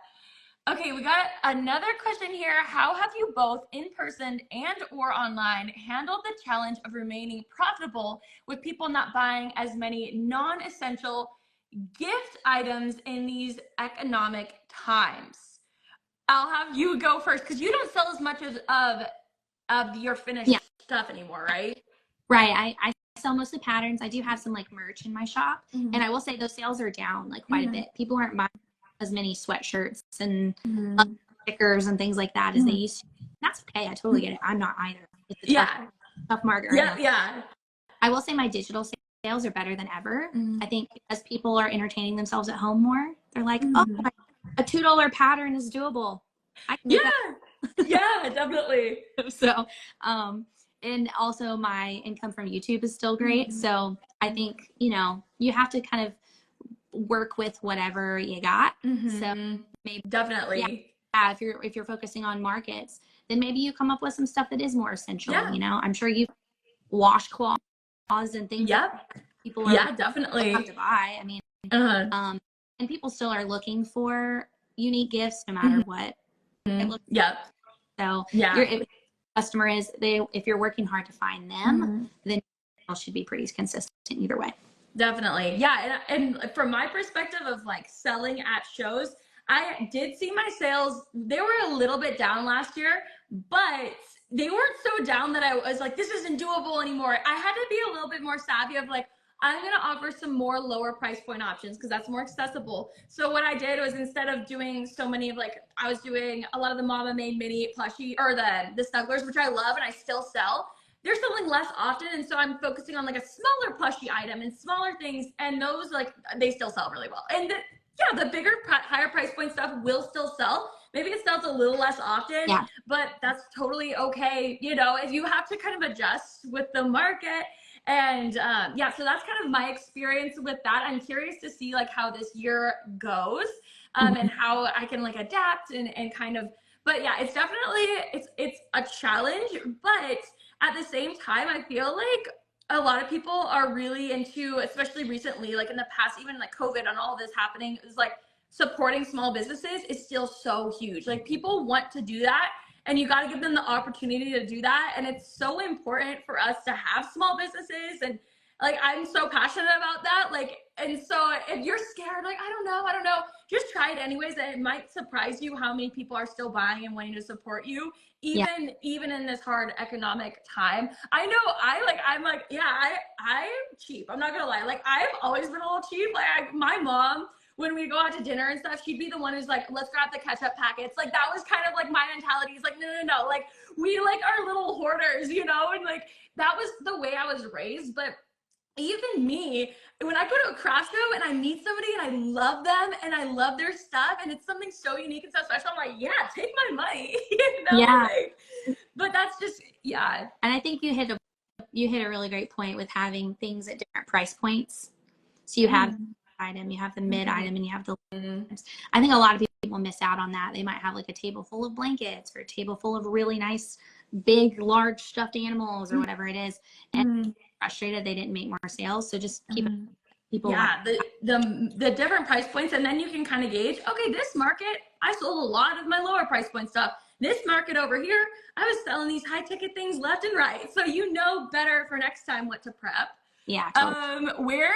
A: Okay, we got another question here. How have you both in person and or online handled the challenge of remaining profitable with people not buying as many non-essential gift items in these economic times? I'll have you go first because you don't sell as much of your finished stuff anymore, right?
B: Right. I sell mostly patterns. I do have some like merch in my shop, and I will say those sales are down like quite a bit. People aren't buying as many sweatshirts and stickers and things like that as they used to. That's okay. I totally get it. I'm not either. It's a tough market right now.
A: Yeah.
B: I will say my digital sales are better than ever. I think because people are entertaining themselves at home more, they're like, oh, a $2 pattern is doable. I can do that.
A: Yeah, definitely.
B: So, and also my income from YouTube is still great. So I think, you know, you have to kind of work with whatever you got. So maybe
A: definitely.
B: Yeah, if you're focusing on markets, then maybe you come up with some stuff that is more essential. You know, I'm sure you washcloths and things that people are
A: definitely
B: have to buy. I mean, and people still are looking for unique gifts no matter what. So if customer is if you're working hard to find them, then it should be pretty consistent either way.
A: Definitely. Yeah. And from my perspective of like selling at shows, I did see my sales, they were a little bit down last year, but they weren't so down that I was like, this isn't doable anymore. I had to be a little bit more savvy of like, I'm going to offer some more lower price point options because that's more accessible. So what I did was instead of doing so many of like, I was doing a lot of the Mama Made Mini plushie or the snugglers, which I love and I still sell. They're selling less often, and so I'm focusing on like a smaller plushie item and smaller things, and those like they still sell really well. And the bigger, higher price point stuff will still sell. Maybe it sells a little less often, but that's totally okay. You know, if you have to kind of adjust with the market. And so that's kind of my experience with that. I'm curious to see like how this year goes and how I can like adapt and kind of, but yeah, it's definitely, it's a challenge, but at the same time, I feel like a lot of people are really into, especially recently, like in the past, even like COVID and all this happening, is like supporting small businesses is still so huge. Like people want to do that and you got to give them the opportunity to do that. And it's so important for us to have small businesses. And like, I'm so passionate about that. Like, and so if you're scared, like, I don't know, just try it anyways. And it might surprise you how many people are still buying and wanting to support you, even in this hard economic time. I know I'm cheap. I'm not gonna lie. Like I've always been a little cheap. Like my mom, when we go out to dinner and stuff, she'd be the one who's like, let's grab the ketchup packets. Like that was kind of like my mentality. It's like, no. Like we like are little hoarders, you know? And like, that was the way I was raised. But even me, when I go to a craft show and I meet somebody and I love them and I love their stuff and it's something so unique and so special, I'm like, yeah, take my money, you know? Like, but that's just, And
B: I think you hit a really great point with having things at different price points. So you have item, you have the mid item, and you have the I think a lot of people miss out on that. They might have like a table full of blankets or a table full of really nice, big, large stuffed animals or whatever it is, and frustrated they didn't make more sales. So just keep people
A: the different price points, and then you can kind of gauge, okay, this market I sold a lot of my lower price point stuff. This market over here, I was selling these high ticket things left and right. So you know better for next time what to prep.
B: Yeah. Totally.
A: Where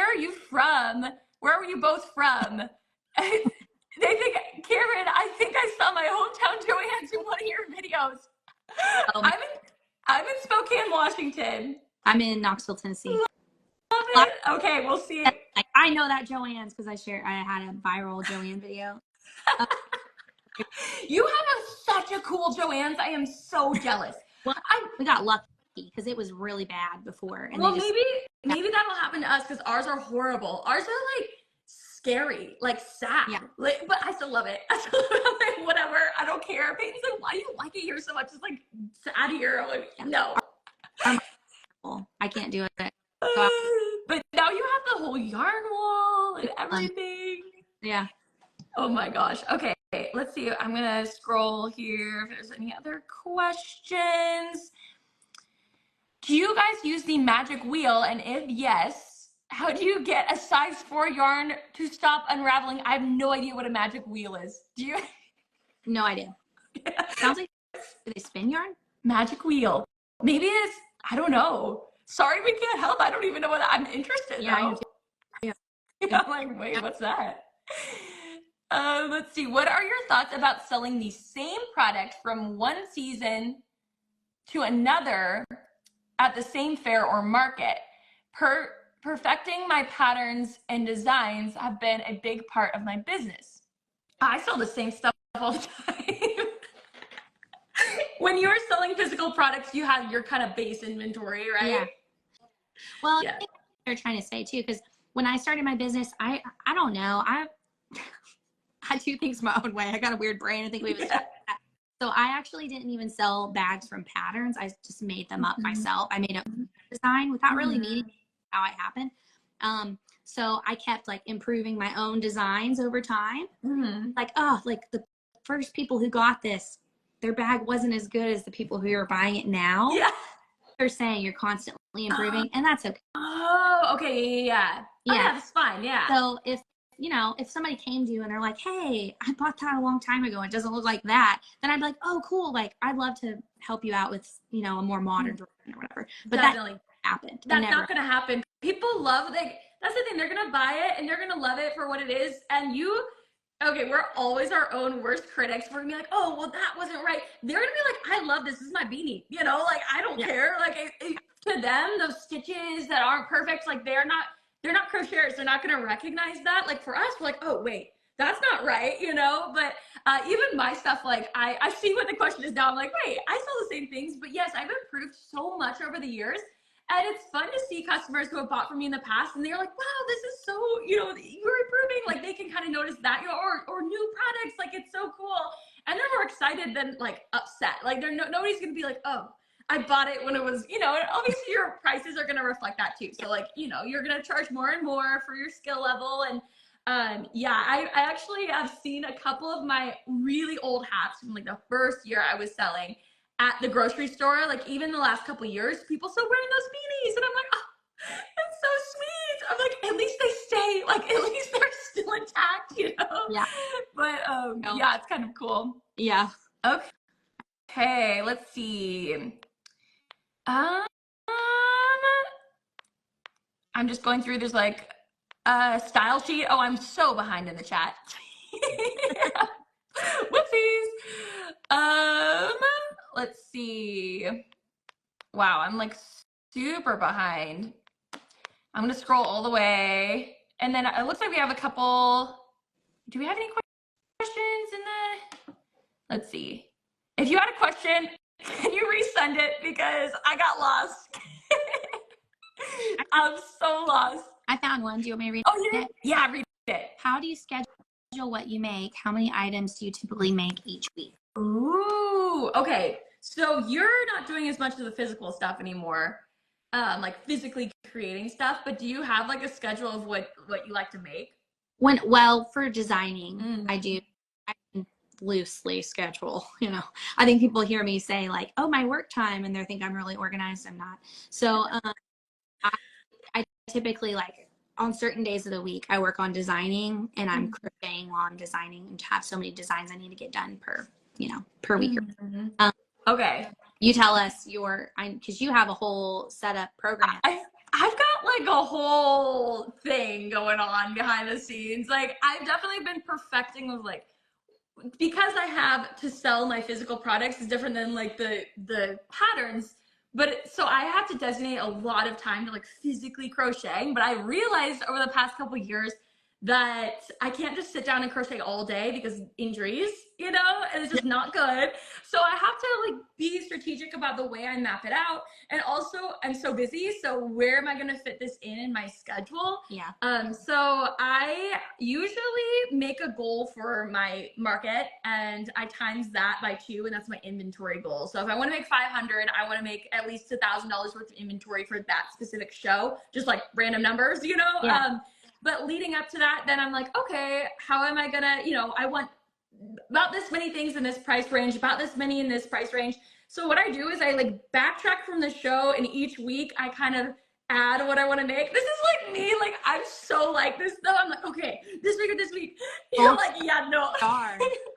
A: are you from? Where were you both from? They think, Camryn, I think I saw my hometown Joann's in one of your videos. I'm in Spokane, Washington.
B: I'm in Knoxville, Tennessee.
A: Love it. Okay, we'll see.
B: I know that Joann's because I had a viral Joann video.
A: You have such a cool Joann's. I am so jealous.
B: Well, we got lucky because it was really bad before. And
A: well, maybe that'll happen to us because ours are horrible. Ours are like scary, like sad.
B: Yeah.
A: Like, but I still love it. I still love it. Like, whatever. I don't care. Peyton's like, why do you like it here so much? It's like sad here. I'm like, no.
B: I can't do it.
A: But now you have the whole yarn wall and everything.
B: Yeah.
A: Oh my gosh. Okay, let's see. I'm gonna scroll here if there's any other questions. Do you guys use the magic wheel? And if yes, how do you get a size 4 yarn to stop unraveling? I have no idea what a magic wheel is. Do you?
B: No idea. Sounds like, do they spin yarn?
A: Magic wheel. Maybe it's, I don't know. Sorry, we can't help. I don't even know what I'm interested in.
B: Yeah.
A: I'm like, wait, what's that? Let's see. What are your thoughts about selling the same product from one season to another at the same fair or market? Perfecting my patterns and designs have been a big part of my business. I sell the same stuff all the time. When you're selling physical products, you have your kind of base inventory, right?
B: Yeah. Well,
A: yeah.
B: I think they're trying to say too, because when I started my business, I don't know. I do things my own way. I got a weird brain. I think we was So I actually didn't even sell bags from patterns. I just made them up myself. I made a design without really needing how it happened. So I kept like improving my own designs over time. Like, oh, like the first people who got this, their bag wasn't as good as the people who are buying it now.
A: Yeah.
B: They're saying you're constantly improving, and that's okay.
A: Oh, okay. Yeah. Oh, yeah, that's fine. Yeah.
B: So if somebody came to you and they're like, hey, I bought that a long time ago, it doesn't look like that, then I'd be like, oh, cool. Like, I'd love to help you out with, a more modern version or whatever. But
A: definitely.
B: That happened.
A: That's not going to happen. People love, like, that's the thing. They're going to buy it and they're going to love it for what it is. And we're always our own worst critics. We're going to be like, oh, well, that wasn't right. They're going to be like, I love this. This is my beanie. Like, I don't care. Like, to them, those stitches that aren't perfect, like, they're not crocheters. They're not going to recognize that. Like, for us, we're like, oh, wait, that's not right, But even my stuff, like, I see what the question is now. I'm like, wait, I sell the same things. But yes, I've improved so much over the years. And it's fun to see customers who have bought from me in the past, and they're like, wow, this is so, you're improving. Like, they can kind of notice that, or new products. Like, it's so cool. And they're more excited than, like, upset. Like, nobody's going to be like, oh, I bought it when it was, and obviously your prices are going to reflect that too. So, like, you're going to charge more and more for your skill level. And I actually have seen a couple of my really old hats from, like, the first year I was selling at the grocery store. Like, even the last couple of years, people still wearing those beanies. And I'm like, oh, it's so sweet. I'm like, at least they stay, like, at least they're still intact,
B: Yeah.
A: But yeah, it's kind of cool.
B: Yeah.
A: Okay, let's see. I'm just going through, there's like a style sheet. Oh, I'm so behind in the chat. Whoopsies. Let's see. Wow, I'm like super behind. I'm gonna scroll all the way. And then it looks like we have a couple. Do we have any questions in the? Let's see. If you had a question, can you resend it? Because I got lost. I'm so lost.
B: I found one. Do you want me to read it?
A: Yeah, read it.
B: How do you schedule what you make? How many items do you typically make each week?
A: Ooh, okay. So you're not doing as much of the physical stuff anymore, like physically creating stuff, but do you have like a schedule of what you like to make?
B: For designing, I do. I can loosely schedule, I think people hear me say like, oh, my work time, and they think I'm really organized. I'm not. So I typically, like, on certain days of the week, I work on designing, and I'm crocheting while I'm designing, and have so many designs I need to get done per per week.
A: Mm-hmm. Okay.
B: You tell us because you have a whole setup program.
A: I've got like a whole thing going on behind the scenes. Like I've definitely been perfecting with like, because I have to sell my physical products is different than like the patterns. But so I have to designate a lot of time to like physically crochet. But I realized over the past couple of years that I can't just sit down and crochet all day because injuries, and it's just not good. So I have to like be strategic about the way I map it out. And also I'm so busy. So where am I going to fit this in my schedule?
B: Yeah.
A: So I usually make a goal for my market and I times that by 2, and that's my inventory goal. So if I want to make 500, I want to make at least $1,000 worth of inventory for that specific show, just like random numbers,
B: Yeah.
A: But leading up to that, then I'm like, okay, how am I gonna, I want about this many things in this price range, about this many in this price range. So what I do is I like backtrack from the show, and each week I kind of add what I want to make. This is like me, like I'm so like this though. I'm like, okay, this week or this week. Like, yeah, no.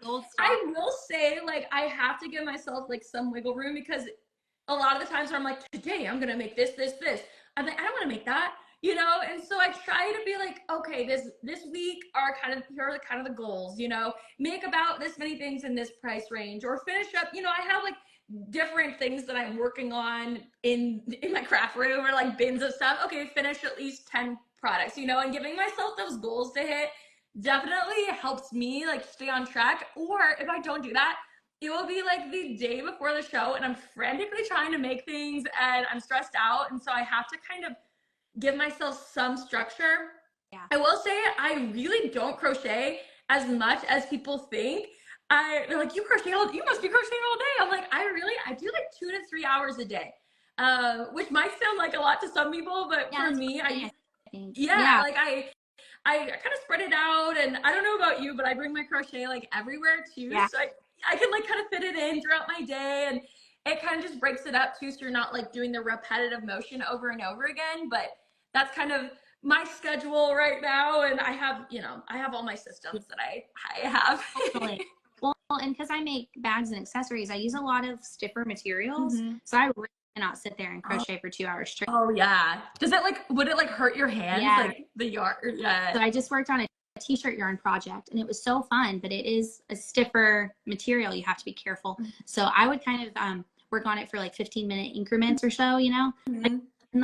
B: Gold star.
A: I will say, like, I have to give myself like some wiggle room, because a lot of the times where I'm like, today I'm gonna make this. I'm like, I don't want to make that. And so I try to be like, okay, this week here are kind of the goals, make about this many things in this price range, or finish up, I have like different things that I'm working on in my craft room, or like bins of stuff. Okay, finish at least 10 products, and giving myself those goals to hit definitely helps me like stay on track. Or if I don't do that, it will be like the day before the show and I'm frantically trying to make things and I'm stressed out. And so I have to kind of give myself some structure.
B: Yeah.
A: I will say I really don't crochet as much as people think. They're like, you must be crocheting all day. I'm like, I do like 2 to 3 hours a day, which might sound like a lot to some people, but for me, like I kind of spread it out, and I don't know about you, but I bring my crochet like everywhere too.
B: Yeah.
A: So I can like kind of fit it in throughout my day, and it kind of just breaks it up too, so you're not like doing the repetitive motion over and over again. But that's kind of my schedule right now, and I have all my systems that I have.
B: Totally. Well, and because I make bags and accessories, I use a lot of stiffer materials,
A: Mm-hmm.
B: so I really cannot sit there and crochet for 2 hours straight.
A: Oh yeah. Would it like hurt your hands?
B: Yeah.
A: Like the yarn? Yeah.
B: So I just worked on a t-shirt yarn project, and it was so fun, but it is a stiffer material. You have to be careful. So I would kind of work on it for like 15-minute increments or so,
A: Mm-hmm.
B: like in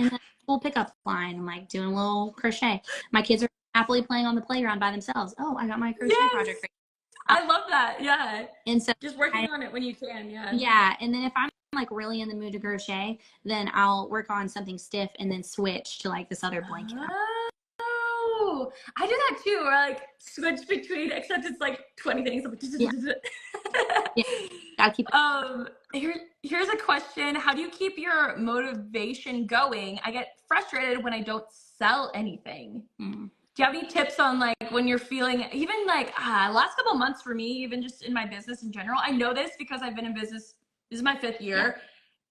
B: the school pickup line. I'm like doing a little crochet. My kids are happily playing on the playground by themselves. Oh, I got my crochet project.
A: I love that. Yeah.
B: And so
A: just working on it when you can. Yeah.
B: Yeah. And then if I'm like really in the mood to crochet, then I'll work on something stiff and then switch to like this other blanket.
A: Oh, I do that too. Or like switch between, except it's like 20 things.
B: Yeah. Gotta keep
A: Here's a question. How do you keep your motivation going? I get frustrated when I don't sell anything. Do you have any tips on like when you're feeling, even like last couple months for me, even just in my business in general? I know this because I've been in business. This is my 5th year. Yeah.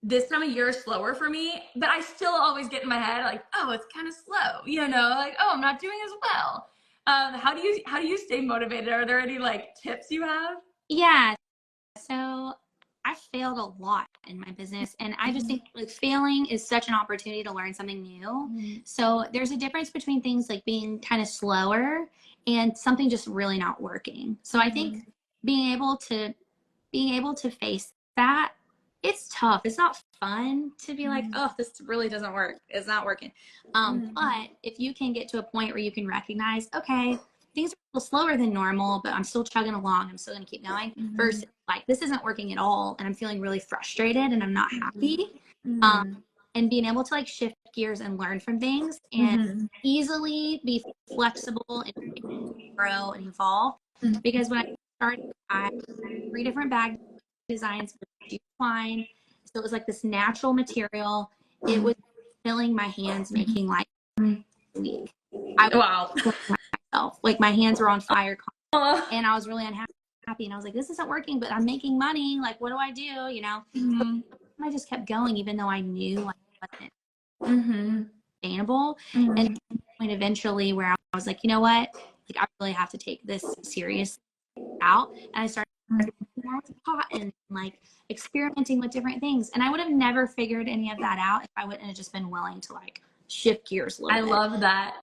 A: This time of year is slower for me, but I still always get in my head like, oh, it's kind of slow, like, oh, I'm not doing as well. How do you stay motivated? Are there any like tips you have?
B: Yeah. So I failed a lot in my business, and I just think like failing is such an opportunity to learn something new. So there's a difference between things like being kind of slower and something just really not working. So I think being able to face that, it's tough. It's not fun to be like, oh, this really doesn't work. It's not working. But if you can get to a point where you can recognize, okay, things are a little slower than normal, but I'm still chugging along. I'm still going to keep going. Versus like, this isn't working at all, and I'm feeling really frustrated and I'm not happy. And being able to like shift gears and learn from things and easily be flexible and grow and evolve. Because when I started, I had 3 different bag designs with twine. So it was like this natural material. It was filling my hands, making like week.
A: Wow.
B: Myself. Like my hands were on fire and I was really unhappy, and I was like, this isn't working, but I'm making money. Like, what do I do? So I just kept going, even though I knew like it wasn't sustainable. And point eventually where I was like, you know what? Like, I really have to take this serious out. And I started more with cotton, like experimenting with different things. And I would have never figured any of that out if I wouldn't have just been willing to like shift gears a little bit.
A: I love that.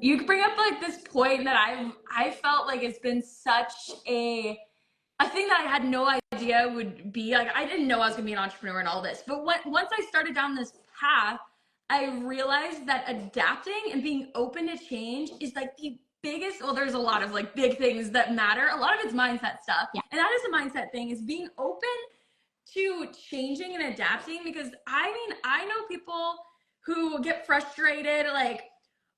A: You bring up like this point that I felt like it's been such a thing that I had no idea would be. Like, I didn't know I was gonna be an entrepreneur and all this, but once I started down this path, I realized that adapting and being open to change is like the biggest, well, there's a lot of like big things that matter. A lot of it's mindset stuff.
B: Yeah.
A: And that is a mindset thing, is being open to changing and adapting. Because I mean, I know people who get frustrated, like,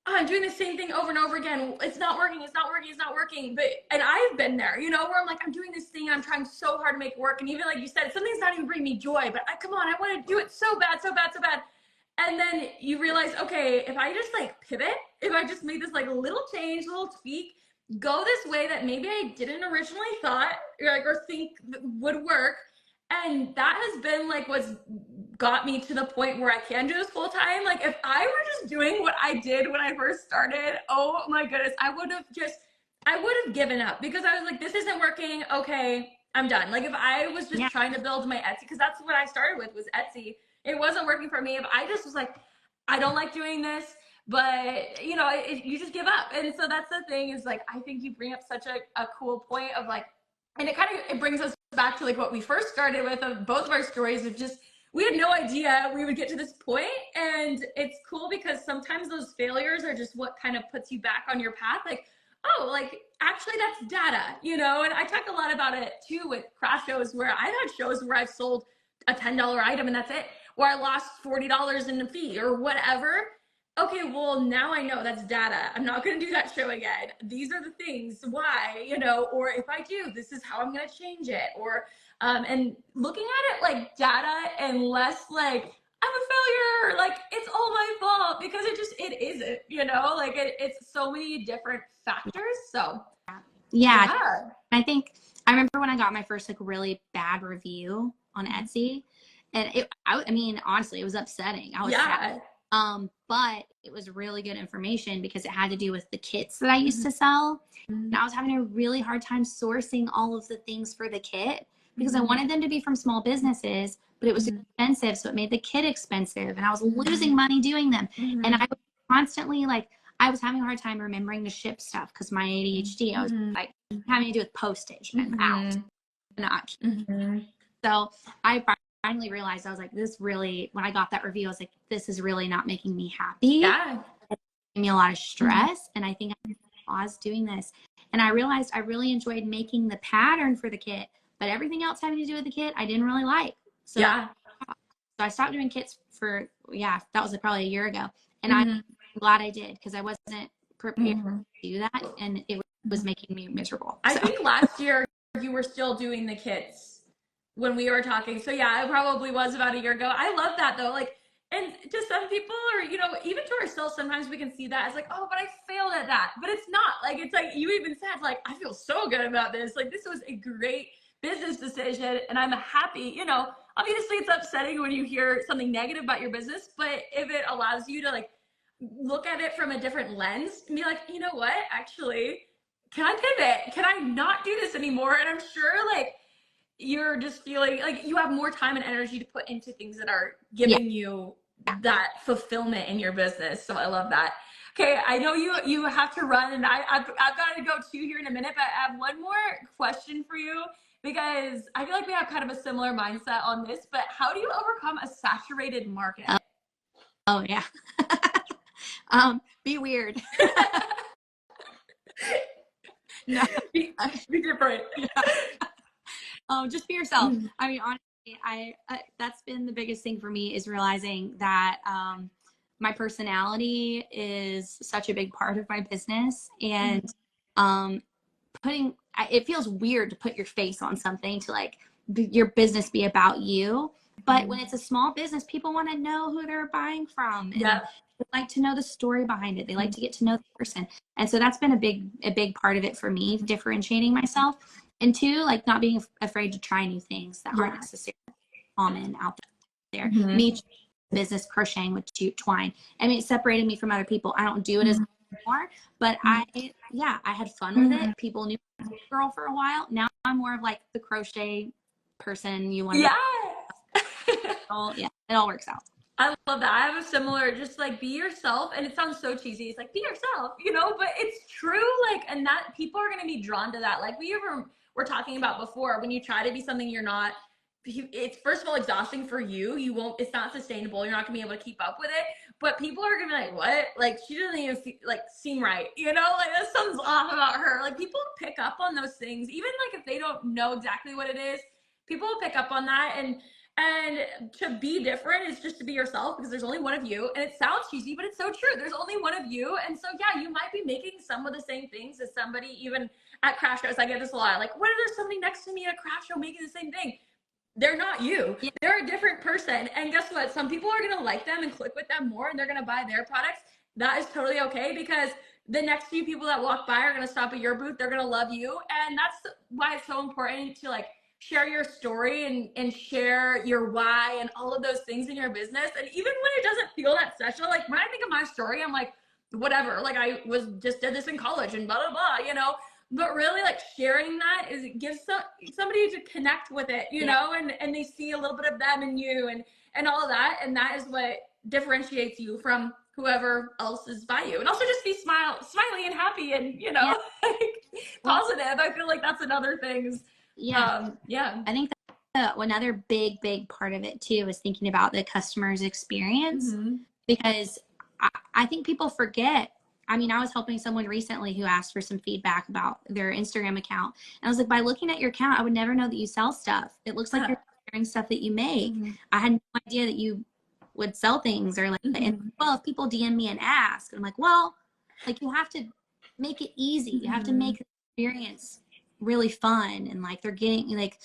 A: oh, I'm doing the same thing over and over again. It's not working. It's not working. It's not working. But, and I've been there, you know, where I'm like, I'm doing this thing. I'm trying so hard to make it work. And even like you said, something's not even bringing me joy, but come on, I want to do it so bad, so bad, so bad. And then you realize, okay, if I just like pivot, if I just make this like little change, little tweak, go this way that maybe I didn't originally thought or think would work. And that has been like what's got me to the point where I can do this full time. Like, if I were just doing what I did when I first started, oh my goodness, I would have given up, because I was like, this isn't working. Okay, I'm done. Like, if I was just trying to build my Etsy, because that's what I started with, was Etsy. It wasn't working for me. If I just was like, I don't like doing this, but you know, you just give up. And so that's the thing, is like, I think you bring up such a cool point of like, and it brings us back to like what we first started with, of both of our stories, of just, we had no idea we would get to this point. And it's cool because sometimes those failures are just what kind of puts you back on your path. Like, oh, like, actually that's data, you know? And I talk a lot about it too with craft shows, where I've had shows where I've sold a $10 item and that's it, where I lost $40 in the fee or whatever. Okay, well, now I know that's data. I'm not going to do that show again. These are the things why, you know, or if I do, this is how I'm going to change it. Or, and looking at it like data, and less like, I'm a failure, like it's all my fault, because it isn't, you know, like it's so many different factors. So
B: yeah. I think I remember when I got my first like really bad review on Etsy, and I mean, honestly, it was upsetting. I was sad. But it was really good information, because it had to do with the kits that I used to sell. And I was having a really hard time sourcing all of the things for the kit, because I wanted them to be from small businesses, but it was expensive. So it made the kit expensive, and I was losing money doing them. And I was constantly like, I was having a hard time remembering to ship stuff, because my ADHD, I was like having to do with postage and out. Not. So I finally realized, I was like, this really, when I got that review, I was like, this is really not making me happy.
A: Yeah.
B: It's giving me a lot of stress. And I think I was doing this. And I realized I really enjoyed making the pattern for the kit, but everything else having to do with the kit, I didn't really like. So, so I stopped doing kits for, that was probably a year ago. And I'm glad I did, because I wasn't prepared to do that. And it was making me miserable.
A: I think last year you were still doing the kits when we were talking. So yeah, it probably was about a year ago. I love that though. Like, and to some people, or, you know, even to ourselves, sometimes we can see that as like, oh, but I failed at that. But it's not. Like, it's like, you even said, like, I feel so good about this. Like, this was a great business decision, and I'm happy. You know, obviously it's upsetting when you hear something negative about your business, but if it allows you to like look at it from a different lens and be like, you know what, actually, can I pivot? Can I not do this anymore? And I'm sure like you're just feeling like you have more time and energy to put into things that are giving you that fulfillment in your business. So I love that. Okay, I know you have to run, and I've got to go too here in a minute, but I have one more question for you, because I feel like we have kind of a similar mindset on this. But how do you overcome a saturated market?
B: Oh yeah. Be weird. No,
A: be different.
B: Just be yourself. I mean, honestly, I that's been the biggest thing for me, is realizing that my personality is such a big part of my business, and it feels weird to put your face on something, to like your business be about you. But when it's a small business, people want to know who they're buying from. And they like to know the story behind it. They like to get to know the person. And so that's been a big part of it for me, differentiating myself. And two, like not being afraid to try new things that aren't necessarily common out there. Me, business crocheting with twine. I mean, it separated me from other people. I don't do it as much anymore, but I had fun with it. People knew I was a girl for a while. Now I'm more of like the crochet person. You want to,
A: Yeah.
B: yeah, it all works out.
A: I love that. I have a similar, just like be yourself. And it sounds so cheesy. It's like, be yourself, you know, but it's true. Like, and that people are going to be drawn to that. Like were talking about before, when you try to be something you're not, it's first of all exhausting for you. You won't, it's not sustainable. You're not gonna be able to keep up with it. But people are gonna be like, what? Like, she doesn't even seem right. You know, like that something's off about her. Like, people pick up on those things. Even like if they don't know exactly what it is, people will pick up on that. And to be different is just to be yourself, because there's only one of you. And it sounds cheesy, but it's so true. There's only one of you. And so, yeah, you might be making some of the same things as somebody, even at craft shows. I get this a lot. Like, what if there's somebody next to me at a craft show making the same thing? They're not you. Yeah. They're a different person. And guess what? Some people are going to like them and click with them more, and they're going to buy their products. That is totally okay, because the next few people that walk by are going to stop at your booth. They're going to love you. And that's why it's so important to like share your story and share your why and all of those things in your business. And even when it doesn't feel that special, like when I think of my story, I'm like, whatever, like I did this in college and blah, blah, blah, you know. But really, like, sharing that is, it gives somebody to connect with it, you know, and they see a little bit of them in you and all of that. And that is what differentiates you from whoever else is by you. And also just be smiley and happy and, you know, like, positive. I feel like that's another thing.
B: I think that another big part of it too is thinking about the customer's experience, because I think people forget. I mean, I was helping someone recently who asked for some feedback about their Instagram account. And I was like, by looking at your account, I would never know that you sell stuff. It looks like you're sharing stuff that you make. I had no idea that you would sell things, or like, and well, if people DM me and ask, I'm like, well, like, you have to make it easy. You have to make the experience really fun. And like, they're getting, like,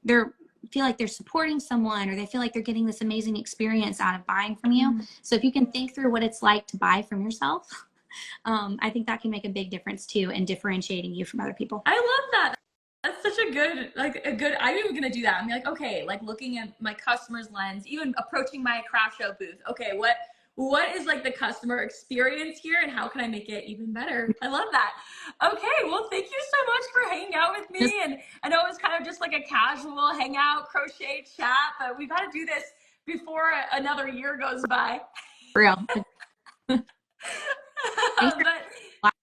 B: feel like they're supporting someone, or they feel like they're getting this amazing experience out of buying from you. So if you can think through what it's like to buy from yourself, I think that can make a big difference too in differentiating you from other people.
A: I love that. That's such a good, I'm even gonna do that. I'm like, okay, like looking at my customer's lens, even approaching my craft show booth. Okay, what is like the customer experience here, and how can I make it even better? I love that. Okay, well, thank you so much for hanging out with me. And I know it was kind of just like a casual hangout, crochet chat, but we've got to do this before another year goes by.
B: For real.
A: But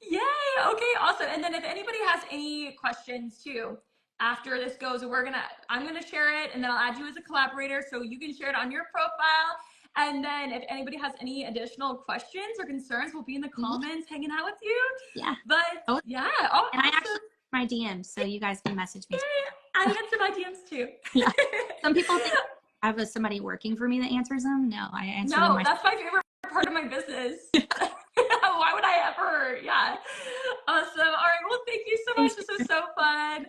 A: yay, okay, awesome. And then if anybody has any questions too, after this goes, I'm gonna share it, and then I'll add you as a collaborator so you can share it on your profile. And then if anybody has any additional questions or concerns, we'll be in the comments hanging out with you.
B: Yeah.
A: But
B: yeah.
A: Oh,
B: and awesome. I actually my DMs, so you guys can message me.
A: I answer my DMs too.
B: Yeah. Some people think I have somebody working for me that answers them. No, I answer them myself.
A: That's my favorite part of my business. Why would I ever? Yeah. Awesome. All right. Well, thank you so much. This was so fun.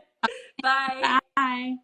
A: Bye.
B: Bye.